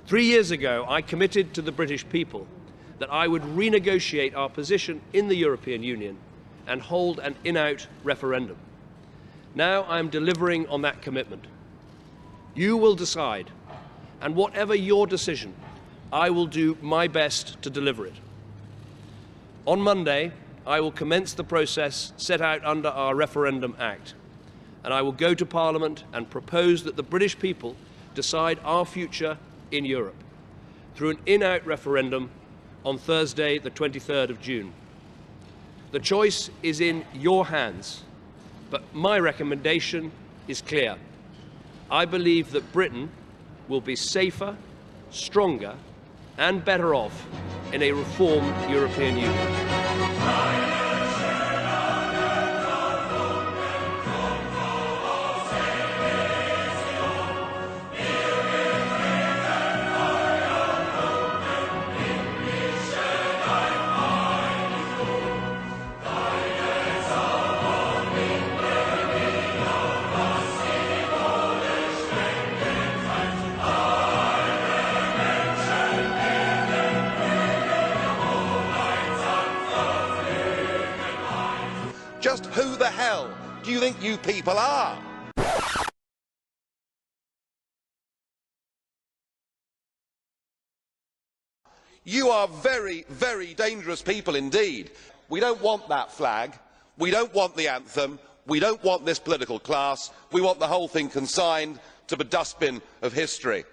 3 years ago, I committed to the British people that I would renegotiate our position in the European Union and hold an in-out referendum. Now I am delivering on that commitment. You will decide, and whatever your decision, I will do my best to deliver it. On Monday, I will commence the process set out under our Referendum Act, and I will go to Parliament and propose that the British people decide our future in Europe through an in-out referendum on Thursday, the 23rd of June. The choice is in your hands, but my recommendation is clear. I believe that Britain will be safer, stronger, and better off in a reformed European Union. Just who the hell do you think you people are? You are very, very dangerous people indeed. We don't want that flag. We don't want the anthem. We don't want this political class. We want the whole thing consigned to the dustbin of history.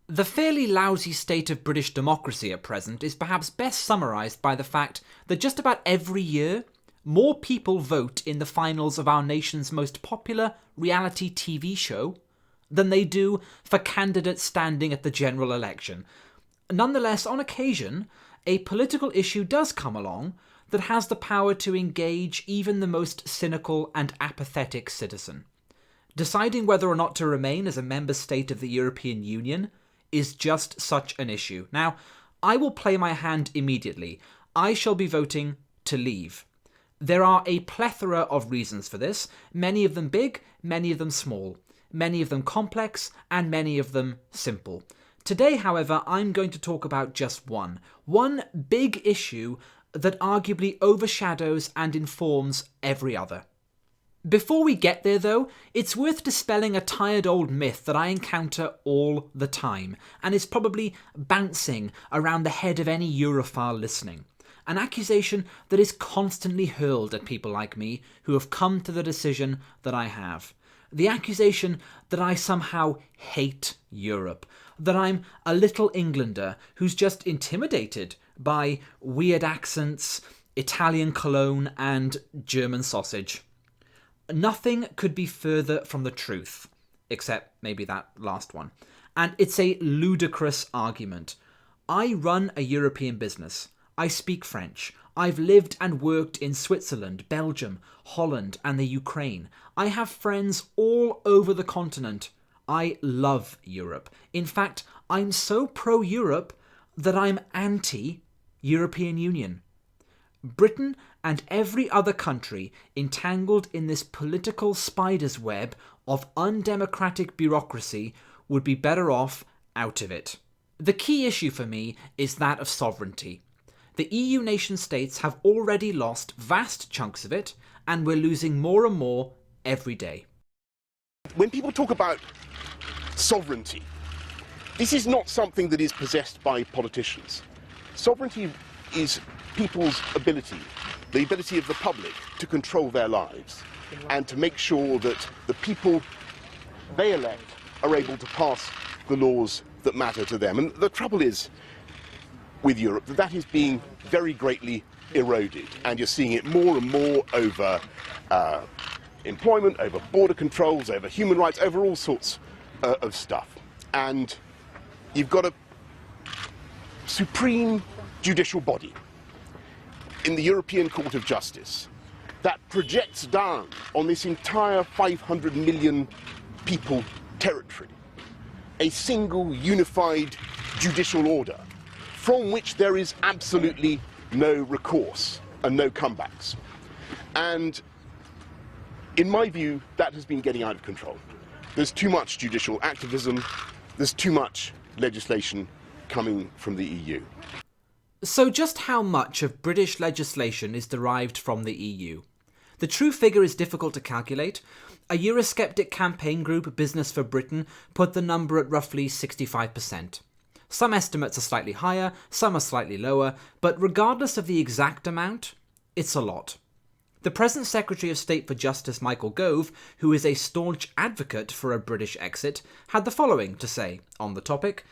The fairly lousy state of British democracy at present is perhaps best summarised by the fact that just about every year, more people vote in the finals of our nation's most popular reality TV show than they do for candidates standing at the general election. Nonetheless, on occasion, a political issue does come along that has the power to engage even the most cynical and apathetic citizen. Deciding whether or not to remain as a member state of the European Union is just such an issue. Now, I will play my hand immediately. I shall be voting to leave. There are a plethora of reasons for this, many of them big, many of them small, many of them complex, and many of them simple. Today, however, I'm going to talk about just one big issue that arguably overshadows and informs every other. Before we get there, though, it's worth dispelling a tired old myth that I encounter all the time, and is probably bouncing around the head of any Europhile listening. An accusation that is constantly hurled at people like me who have come to the decision that I have. The accusation that I somehow hate Europe, that I'm a little Englander who's just intimidated by weird accents, Italian cologne, and German sausage. Nothing could be further from the truth, except maybe that last one. And it's a ludicrous argument. I run a European business. I speak French. I've lived and worked in Switzerland, Belgium, Holland, and the Ukraine. I have friends all over the continent. I love Europe. In fact, I'm so pro-Europe that I'm anti-European Union. Britain and every other country entangled in this political spider's web of undemocratic bureaucracy would be better off out of it. The key issue for me is that of sovereignty. The EU nation-states have already lost vast chunks of it, and we're losing more and more every day. When people talk about sovereignty, this is not something that is possessed by politicians. Sovereignty is people's ability, the ability of the public to control their lives and to make sure that the people they elect are able to pass the laws that matter to them. And the trouble is with Europe that is being very greatly eroded, and you're seeing it more and more over employment, over border controls, over human rights, over all sorts of stuff. And you've got a supreme judicial body in the European Court of Justice that projects down on this entire 500 million people territory a single unified judicial order from which there is absolutely no recourse and no comebacks. And in my view, that has been getting out of control. There's too much judicial activism, there's too much legislation coming from the EU. So just how much of British legislation is derived from the EU? The true figure is difficult to calculate. A Eurosceptic campaign group, Business for Britain, put the number at roughly 65%. Some estimates are slightly higher, some are slightly lower, but regardless of the exact amount, it's a lot. The present Secretary of State for Justice, Michael Gove, who is a staunch advocate for a British exit, had the following to say on the topic: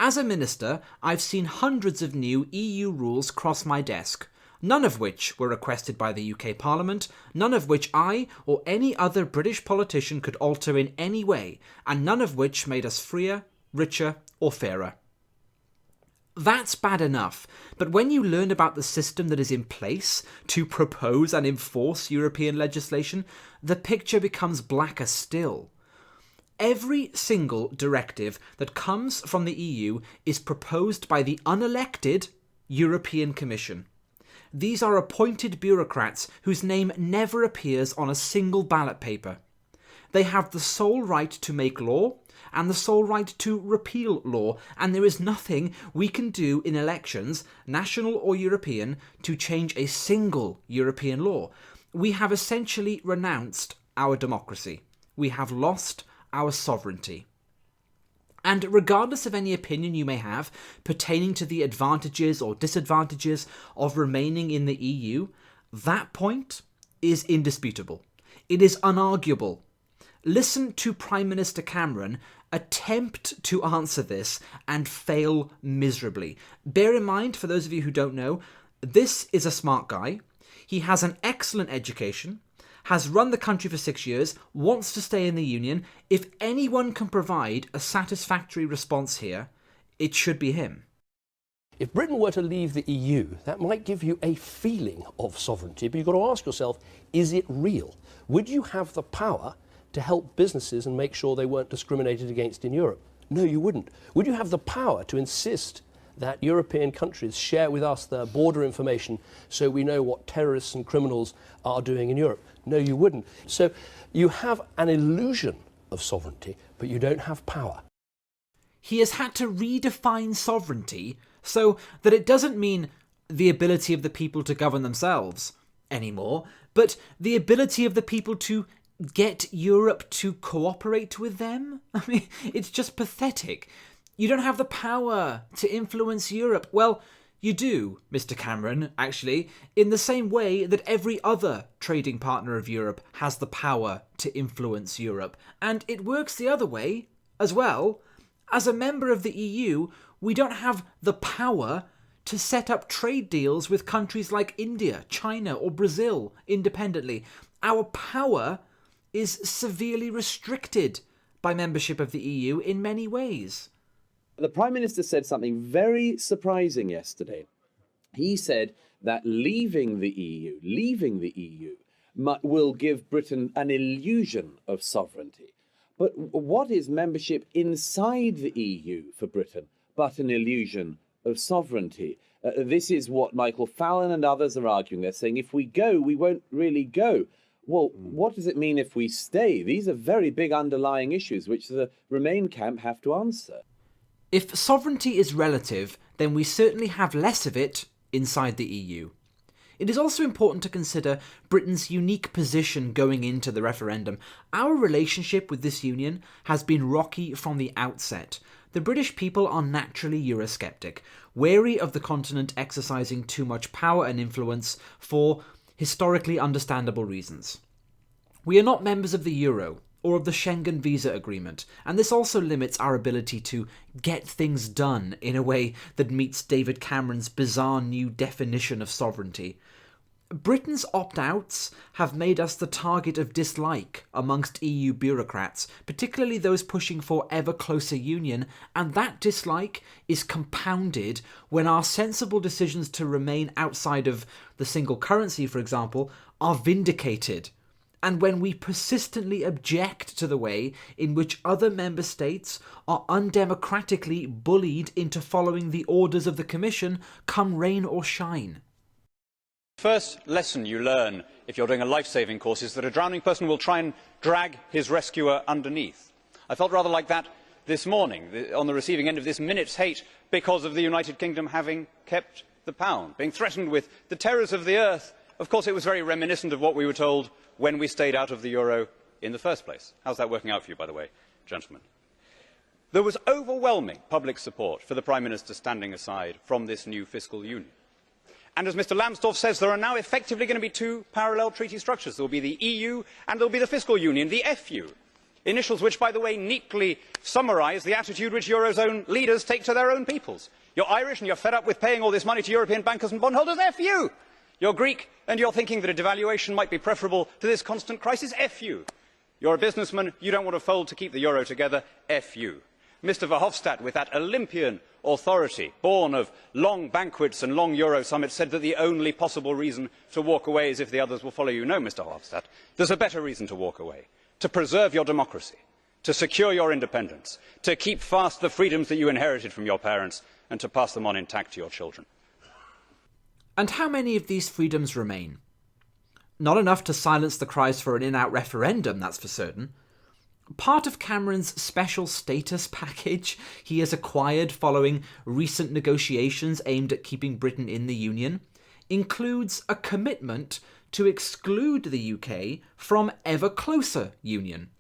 "As a minister, I've seen hundreds of new EU rules cross my desk, none of which were requested by the UK Parliament, none of which I or any other British politician could alter in any way, and none of which made us freer, richer, or fairer." That's bad enough, but when you learn about the system that is in place to propose and enforce European legislation, the picture becomes blacker still. Every single directive that comes from the EU is proposed by the unelected European Commission. These are appointed bureaucrats whose name never appears on a single ballot paper. They have the sole right to make law and the sole right to repeal law, and there is nothing we can do in elections, national or European, to change a single European law. We have essentially renounced our democracy. We have lost our sovereignty. And regardless of any opinion you may have pertaining to the advantages or disadvantages of remaining in the EU, that point is indisputable. It is unarguable. Listen to Prime Minister Cameron attempt to answer this and fail miserably. Bear in mind, for those of you who don't know, this is a smart guy. He has an excellent education, has run the country for 6 years, wants to stay in the Union. If anyone can provide a satisfactory response here, it should be him. If Britain were to leave the EU, that might give you a feeling of sovereignty, but you've got to ask yourself, is it real? Would you have the power to help businesses and make sure they weren't discriminated against in Europe? No, you wouldn't. Would you have the power to insist that European countries share with us their border information so we know what terrorists and criminals are doing in Europe? No, you wouldn't. So you have an illusion of sovereignty, but you don't have power. He has had to redefine sovereignty so that it doesn't mean the ability of the people to govern themselves anymore, but the ability of the people to get Europe to cooperate with them? I mean, it's just pathetic. You don't have the power to influence Europe. Well, you do, Mr. Cameron, actually, in the same way that every other trading partner of Europe has the power to influence Europe. And it works the other way as well. As a member of the EU, we don't have the power to set up trade deals with countries like India, China, or Brazil independently. Our power is severely restricted by membership of the EU in many ways. The Prime Minister said something very surprising yesterday. He said that leaving the EU will give Britain an illusion of sovereignty. But what is membership inside the EU for Britain but an illusion of sovereignty? This is what Michael Fallon and others are arguing. They're saying if we go, we won't really go. Well, what does it mean if we stay? These are very big underlying issues which the Remain camp have to answer. If sovereignty is relative, then we certainly have less of it inside the EU. It is also important to consider Britain's unique position going into the referendum. Our relationship with this union has been rocky from the outset. The British people are naturally Eurosceptic, wary of the continent exercising too much power and influence for historically understandable reasons. We are not members of the Euro or of the Schengen visa agreement, and this also limits our ability to get things done in a way that meets David Cameron's bizarre new definition of sovereignty. Britain's opt-outs have made us the target of dislike amongst EU bureaucrats, particularly those pushing for ever closer union, and that dislike is compounded when our sensible decisions to remain outside of the single currency, for example, are vindicated, and when we persistently object to the way in which other member states are undemocratically bullied into following the orders of the Commission, come rain or shine. First lesson you learn if you're doing a life-saving course is that a drowning person will try and drag his rescuer underneath. I felt rather like that this morning on the receiving end of this minute's hate because of the United Kingdom having kept the pound, being threatened with the terrors of the earth. Of course, it was very reminiscent of what we were told when we stayed out of the euro in the first place. How's that working out for you, by the way, gentlemen? There was overwhelming public support for the Prime Minister standing aside from this new fiscal union. And as Mr Lambsdorff says, there are now effectively going to be two parallel treaty structures. There will be the EU and there will be the fiscal union, the FU. Initials which, by the way, neatly summarise the attitude which Eurozone leaders take to their own peoples. You're Irish and you're fed up with paying all this money to European bankers and bondholders, FU. You're Greek and you're thinking that a devaluation might be preferable to this constant crisis, FU. You're a businessman, you don't want to fold to keep the euro together, FU. Mr Verhofstadt, with that Olympian authority, born of long banquets and long Euro summits, said that the only possible reason to walk away is if the others will follow you. No, Mr Verhofstadt, there's a better reason to walk away. To preserve your democracy, to secure your independence, to keep fast the freedoms that you inherited from your parents, and to pass them on intact to your children. And how many of these freedoms remain? Not enough to silence the cries for an in-out referendum, that's for certain. Part of Cameron's special status package he has acquired following recent negotiations aimed at keeping Britain in the Union includes a commitment to exclude the UK from ever closer union.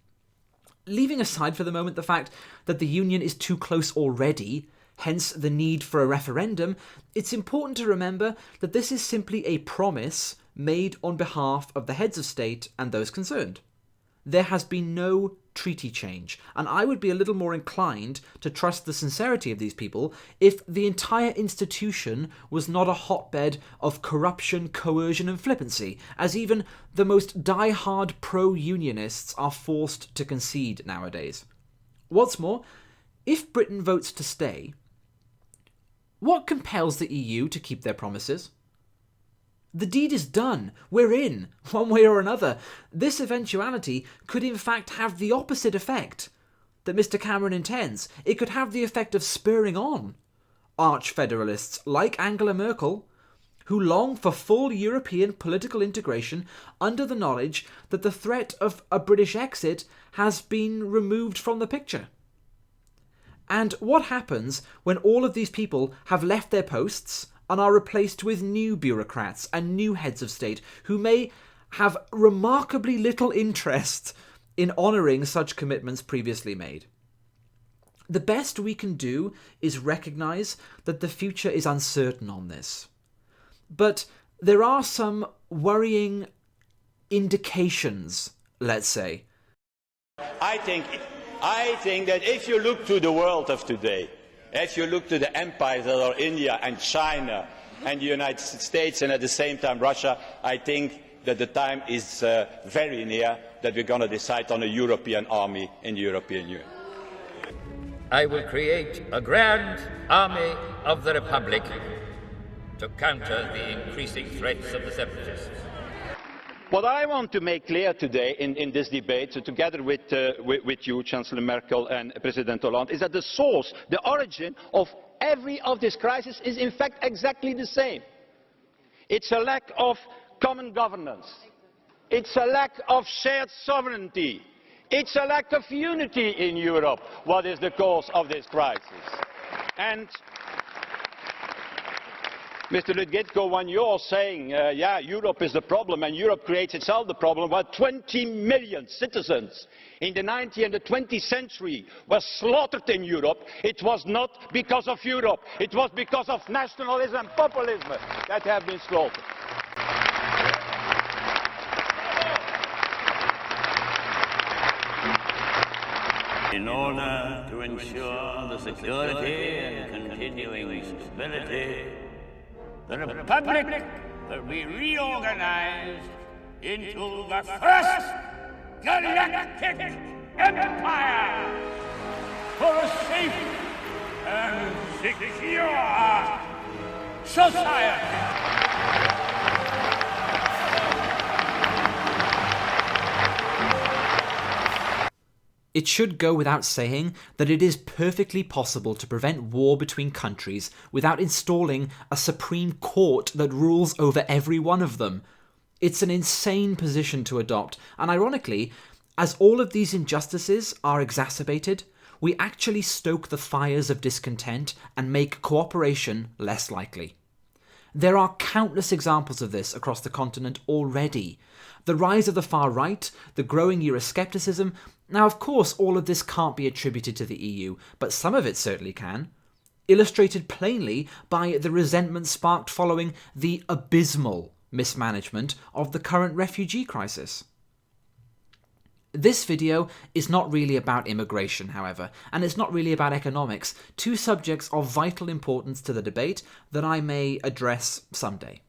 Leaving aside for the moment the fact that the Union is too close already, hence the need for a referendum, it's important to remember that this is simply a promise made on behalf of the heads of state and those concerned. There has been no treaty change, and I would be a little more inclined to trust the sincerity of these people if the entire institution was not a hotbed of corruption, coercion and flippancy, as even the most die-hard pro-unionists are forced to concede nowadays. What's more, if Britain votes to stay, what compels the EU to keep their promises? The deed is done. We're in, one way or another. This eventuality could in fact have the opposite effect that Mr Cameron intends. It could have the effect of spurring on arch-federalists like Angela Merkel, who long for full European political integration under the knowledge that the threat of a British exit has been removed from the picture. And what happens when all of these people have left their posts and are replaced with new bureaucrats and new heads of state who may have remarkably little interest in honouring such commitments previously made? The best we can do is recognise that the future is uncertain on this. But there are some worrying indications, let's say. I think that if you look to the world of today, if you look to the empires that are India and China and the United States and at the same time Russia, I think that the time is very near that we're going to decide on a European army in the European Union. I will create a grand army of the Republic to counter the increasing threats of the separatists. What I want to make clear today in this debate, together with you, Chancellor Merkel and President Hollande, is that the source, the origin of every of this crisis is in fact exactly the same. It's a lack of common governance. It's a lack of shared sovereignty. It's a lack of unity in Europe. What is the cause of this crisis? And Mr. Lutgitko, when you're saying, yeah, Europe is the problem and Europe creates itself the problem, well, 20 million citizens in the 19th and the 20th century were slaughtered in Europe. It was not because of Europe. It was because of nationalism and populism that have been slaughtered. In order to ensure the security and continuing stability, the Republic will be reorganized into the first galactic empire for a safe and secure society. It should go without saying that it is perfectly possible to prevent war between countries without installing a Supreme Court that rules over every one of them. It's an insane position to adopt, and ironically, as all of these injustices are exacerbated, we actually stoke the fires of discontent and make cooperation less likely. There are countless examples of this across the continent already. The rise of the far right, the growing Euroscepticism. Now, of course, all of this can't be attributed to the EU, but some of it certainly can. Illustrated plainly by the resentment sparked following the abysmal mismanagement of the current refugee crisis. This video is not really about immigration, however, and it's not really about economics, two subjects of vital importance to the debate that I may address someday.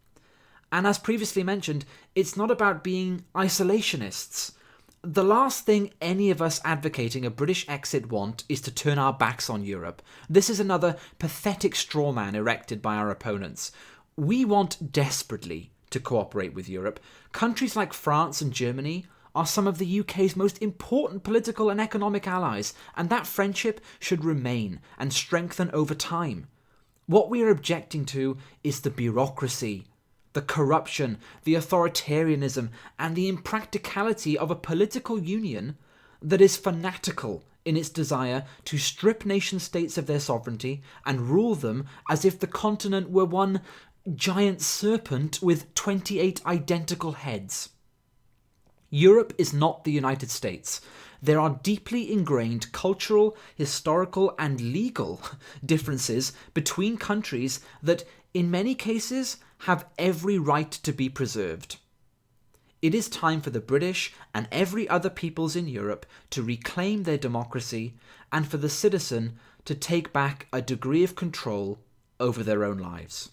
And as previously mentioned, it's not about being isolationists. The last thing any of us advocating a British exit want is to turn our backs on Europe. This is another pathetic straw man erected by our opponents. We want desperately to cooperate with Europe. Countries like France and Germany are some of the UK's most important political and economic allies, and that friendship should remain and strengthen over time. What we are objecting to is the bureaucracy, the corruption, the authoritarianism, and the impracticality of a political union that is fanatical in its desire to strip nation-states of their sovereignty and rule them as if the continent were one giant serpent with 28 identical heads. Europe is not the United States. There are deeply ingrained cultural, historical, and legal differences between countries that, in many cases, have every right to be preserved. It is time for the British and every other peoples in Europe to reclaim their democracy and for the citizen to take back a degree of control over their own lives.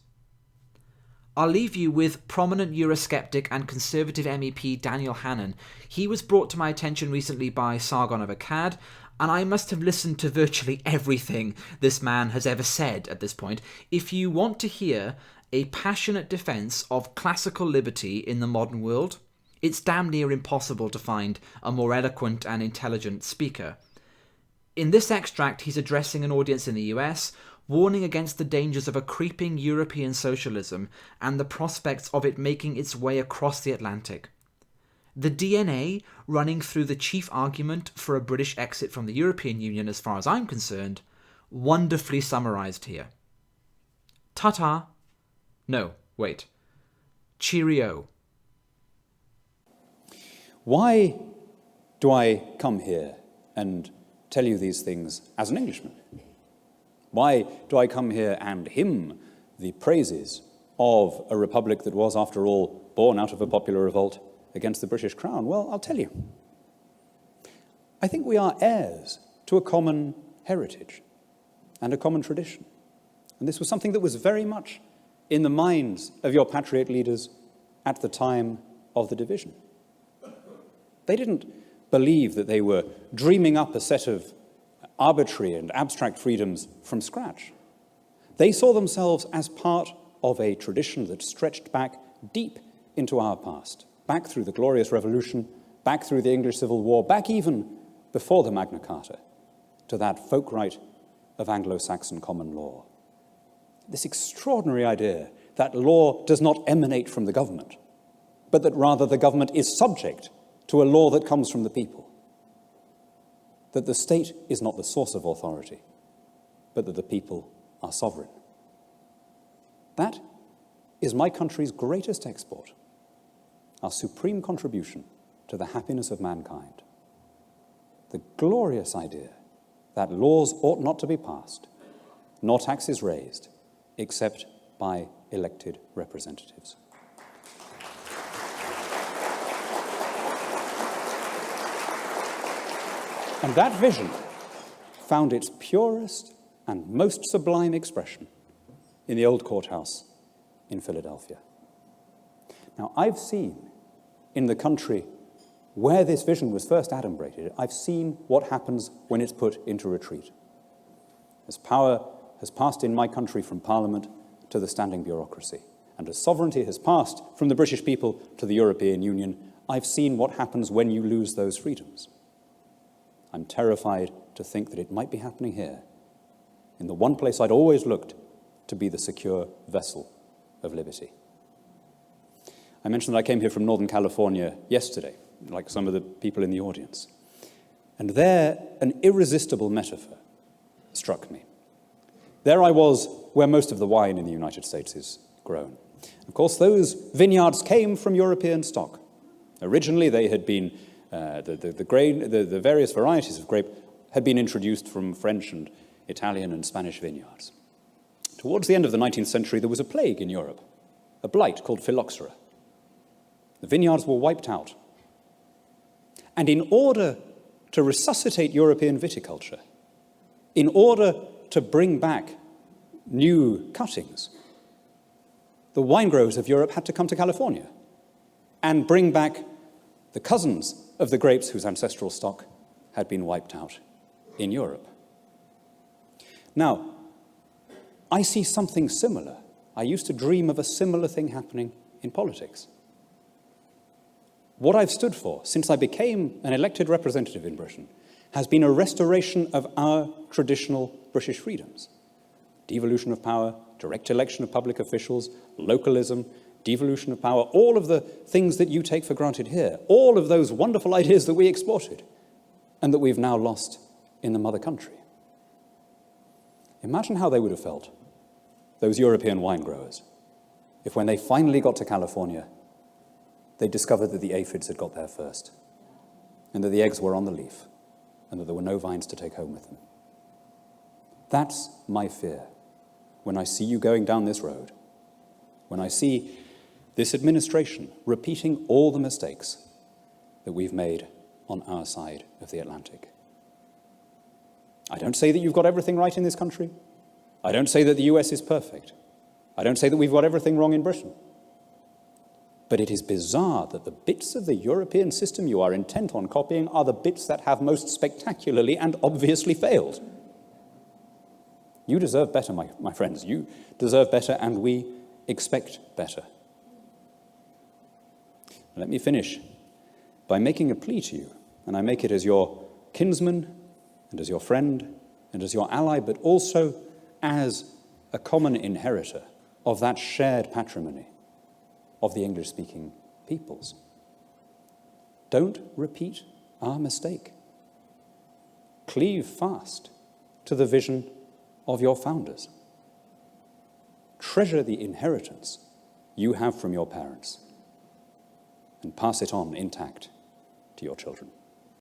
I'll leave you with prominent Eurosceptic and Conservative MEP Daniel Hannan. He was brought to my attention recently by Sargon of Akkad, and I must have listened to virtually everything this man has ever said at this point. If you want to hear a passionate defence of classical liberty in the modern world, it's damn near impossible to find a more eloquent and intelligent speaker. In this extract, he's addressing an audience in the US, warning against the dangers of a creeping European socialism and the prospects of it making its way across the Atlantic. The DNA running through the chief argument for a British exit from the European Union, as far as I'm concerned, wonderfully summarised here. Ta-ta. No, wait. Cheerio. Why do I come here and tell you these things as an Englishman? Why do I come here and hymn the praises of a republic that was, after all, born out of a popular revolt against the British Crown? Well, I'll tell you. I think we are heirs to a common heritage and a common tradition. And this was something that was very much in the minds of your patriot leaders at the time of the division. They didn't believe that they were dreaming up a set of arbitrary and abstract freedoms from scratch. They saw themselves as part of a tradition that stretched back deep into our past, back through the Glorious Revolution, back through the English Civil War, back even before the Magna Carta, to that folk right of Anglo-Saxon common law. This extraordinary idea that law does not emanate from the government, but that rather the government is subject to a law that comes from the people. That the state is not the source of authority, but that the people are sovereign. That is my country's greatest export, our supreme contribution to the happiness of mankind. The glorious idea that laws ought not to be passed, nor taxes raised, except by elected representatives. And that vision found its purest and most sublime expression in the old courthouse in Philadelphia. Now, I've seen in the country where this vision was first adumbrated, I've seen what happens when it's put into retreat. As power has passed in my country from Parliament to the standing bureaucracy, and as sovereignty has passed from the British people to the European Union, I've seen what happens when you lose those freedoms. I'm terrified to think that it might be happening here, in the one place I'd always looked to be the secure vessel of liberty. I mentioned that I came here from Northern California yesterday, like some of the people in the audience. And there an irresistible metaphor struck me. There I was where most of the wine in the United States is grown. Of course, those vineyards came from European stock. Originally, they had been, the various varieties of grape had been introduced from French and Italian and Spanish vineyards. Towards the end of the 19th century, there was a plague in Europe, a blight called phylloxera. The vineyards were wiped out. And in order to resuscitate European viticulture, in order to bring back new cuttings, the wine growers of Europe had to come to California and bring back the cousins of the grapes whose ancestral stock had been wiped out in Europe. Now, I see something similar. I used to dream of a similar thing happening in politics. What I've stood for since I became an elected representative in Britain has been a restoration of our traditional British freedoms. Devolution of power, direct election of public officials, localism, devolution of power, all of the things that you take for granted here, all of those wonderful ideas that we exported and that we've now lost in the mother country. Imagine how they would have felt, those European wine growers, if when they finally got to California, they discovered that the aphids had got there first, and that the eggs were on the leaf, and that there were no vines to take home with them. That's my fear when I see you going down this road, when I see this administration repeating all the mistakes that we've made on our side of the Atlantic. I don't say that you've got everything right in this country. I don't say that the US is perfect. I don't say that we've got everything wrong in Britain. But it is bizarre that the bits of the European system you are intent on copying are the bits that have most spectacularly and obviously failed. You deserve better, my friends. You deserve better, and we expect better. Let me finish by making a plea to you, and I make it as your kinsman and as your friend and as your ally, but also as a common inheritor of that shared patrimony of the English-speaking peoples. Don't repeat our mistake. Cleave fast to the vision of your founders. Treasure the inheritance you have from your parents and pass it on intact to your children.